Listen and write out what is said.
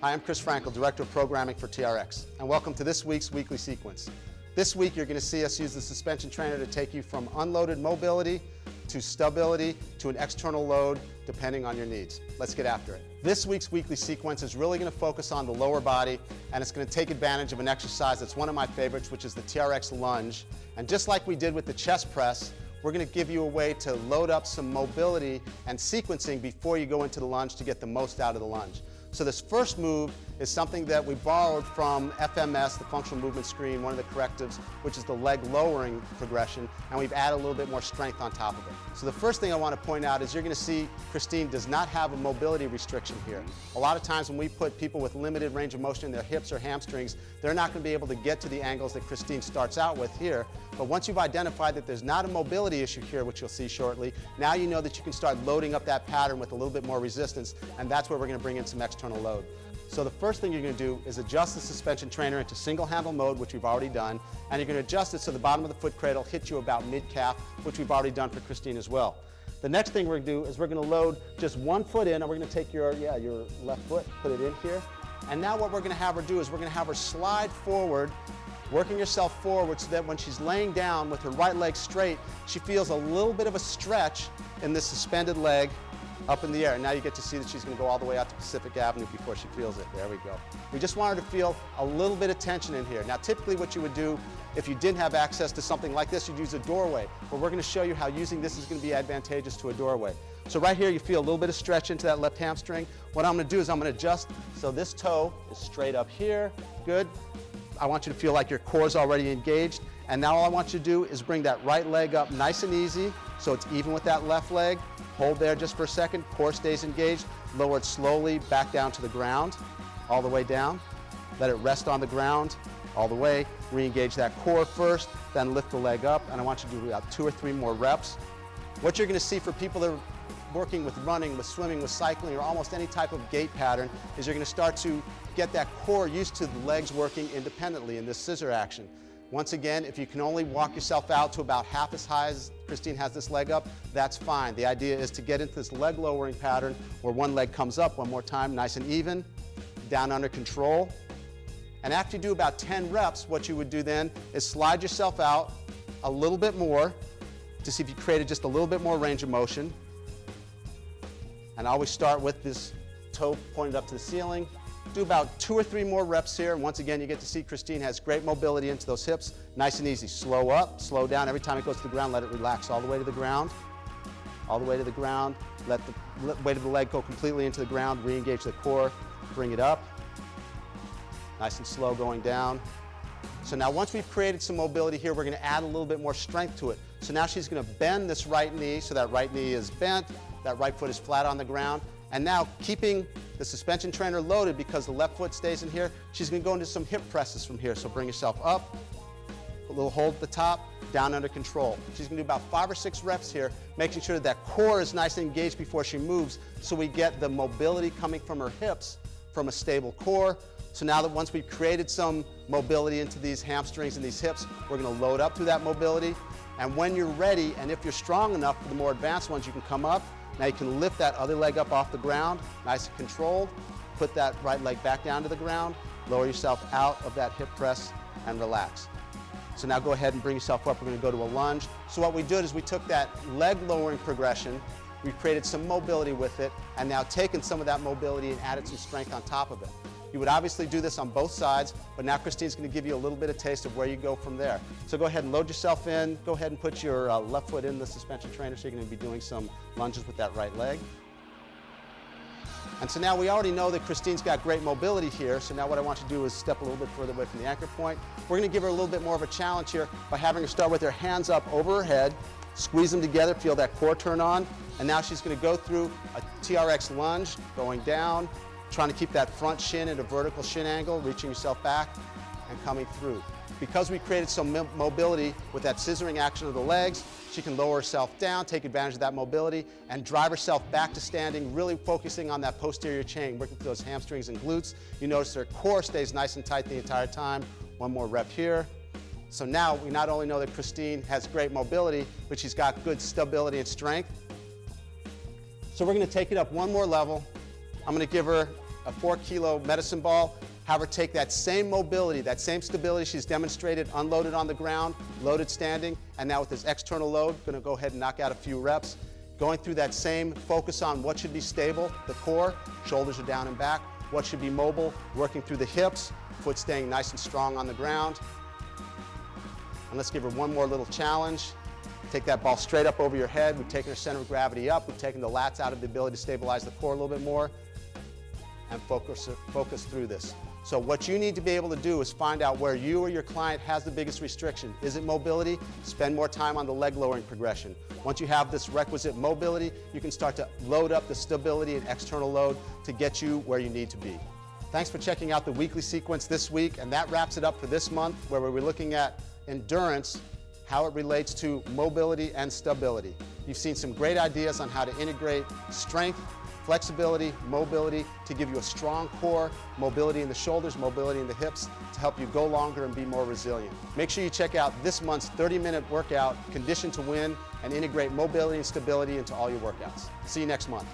Hi, I'm Chris Frankel, Director of Programming for TRX, and welcome to this week's weekly sequence. This week you're going to see us use the suspension trainer to take you from unloaded mobility to stability to an external load, depending on your needs. Let's get after it. This week's weekly sequence is really going to focus on the lower body, and it's going to take advantage of an exercise that's one of my favorites, which is the TRX Lunge. And just like we did with the chest press, we're going to give you a way to load up some mobility and sequencing before you go into the lunge to get the most out of the lunge. So this first move is something that we borrowed from FMS, the functional movement screen, one of the correctives, which is the leg lowering progression, and we've added a little bit more strength on top of it. So the first thing I want to point out is you're going to see Christine does not have a mobility restriction here. A lot of times when we put people with limited range of motion in their hips or hamstrings, they're not going to be able to get to the angles that Christine starts out with here. But once you've identified that there's not a mobility issue here, which you'll see shortly, now you know that you can start loading up that pattern with a little bit more resistance, and that's where we're going to bring in some external load. So the first thing you're going to do is adjust the suspension trainer into single handle mode, which we've already done, and you're going to adjust it so the bottom of the foot cradle hits you about mid-calf, which we've already done for Christine as well. The next thing we're going to do is we're going to load just one foot in, and we're going to take your left foot, put it in here, and now what we're going to have her do is we're going to have her slide forward, working herself forward so that when she's laying down with her right leg straight, she feels a little bit of a stretch in this suspended leg up in the air. And now you get to see that she's going to go all the way out to Pacific Avenue before she feels it. There we go. We just want her to feel a little bit of tension in here. Now typically what you would do if you didn't have access to something like this, you'd use a doorway. But we're going to show you how using this is going to be advantageous to a doorway. So right here you feel a little bit of stretch into that left hamstring. What I'm going to do is I'm going to adjust so this toe is straight up here. Good. I want you to feel like your core is already engaged. And now all I want you to do is bring that right leg up nice and easy so it's even with that left leg. Hold there just for a second, core stays engaged, lower it slowly back down to the ground, all the way down. Let it rest on the ground, all the way. Re-engage that core first, then lift the leg up, and I want you to do about 2 or 3 more reps. What you're gonna see for people that are working with running, with swimming, with cycling, or almost any type of gait pattern, is you're gonna start to get that core used to the legs working independently in this scissor action. Once again, if you can only walk yourself out to about half as high as Christine has this leg up, that's fine. The idea is to get into this leg lowering pattern where one leg comes up one more time, nice and even, down under control. And after you do about 10 reps, what you would do then is slide yourself out a little bit more to see if you created just a little bit more range of motion. And always start with this toe pointed up to the ceiling. Do about 2 or 3 more reps here, and once again you get to see Christine has great mobility into those hips, nice and easy. Slow up, slow down. Every time it goes to the ground, let it relax all the way to the ground, all the way to the ground. Let the weight of the leg go completely into the ground, re-engage the core, bring it up, nice and slow going down. So now once we've created some mobility here, we're going to add a little bit more strength to it. So now she's going to bend this right knee so that right knee is bent, that right foot is flat on the ground. And now, keeping the suspension trainer loaded because the left foot stays in here, she's going to go into some hip presses from here. So bring yourself up, a little hold at the top, down under control. She's going to do about 5 or 6 reps here, making sure that that core is nice and engaged before she moves, so we get the mobility coming from her hips from a stable core. So now that once we've created some mobility into these hamstrings and these hips, we're going to load up through that mobility. And when you're ready, and if you're strong enough for the more advanced ones, you can come up. Now you can lift that other leg up off the ground, nice and controlled. Put that right leg back down to the ground, lower yourself out of that hip press, and relax. So now go ahead and bring yourself up. We're going to go to a lunge. So what we did is we took that leg lowering progression, we created some mobility with it, and now taken some of that mobility and added some strength on top of it. You would obviously do this on both sides, but now Christine's going to give you a little bit of taste of where you go from there. So go ahead and load yourself in. Go ahead and put your left foot in the suspension trainer, so you're going to be doing some lunges with that right leg. And so now we already know that Christine's got great mobility here, so now what I want you to do is step a little bit further away from the anchor point. We're going to give her a little bit more of a challenge here by having her start with her hands up over her head, squeeze them together, feel that core turn on, and now she's going to go through a TRX lunge, going down, trying to keep that front shin at a vertical shin angle, reaching yourself back and coming through. Because we created some mobility with that scissoring action of the legs, she can lower herself down, take advantage of that mobility, and drive herself back to standing, really focusing on that posterior chain, working through those hamstrings and glutes. You notice her core stays nice and tight the entire time. One more rep here. So now we not only know that Christine has great mobility, but she's got good stability and strength. So we're going to take it up one more level. I'm going to give her a 4-kilo medicine ball, have her take that same mobility, that same stability she's demonstrated, unloaded on the ground, loaded standing, and now with this external load, gonna go ahead and knock out a few reps. Going through that same focus on what should be stable, the core, shoulders are down and back, what should be mobile, working through the hips, foot staying nice and strong on the ground. And let's give her one more little challenge. Take that ball straight up over your head. We've taken her center of gravity up. We've taken the lats out of the ability to stabilize the core a little bit more, and focus through this. So what you need to be able to do is find out where you or your client has the biggest restriction. Is it mobility? Spend more time on the leg lowering progression. Once you have this requisite mobility, you can start to load up the stability and external load to get you where you need to be. Thanks for checking out the weekly sequence this week, and that wraps it up for this month, where we're looking at endurance, how it relates to mobility and stability. You've seen some great ideas on how to integrate strength, flexibility, mobility to give you a strong core, mobility in the shoulders, mobility in the hips to help you go longer and be more resilient. Make sure you check out this month's 30-minute workout, Condition to Win, and integrate mobility and stability into all your workouts. See you next month.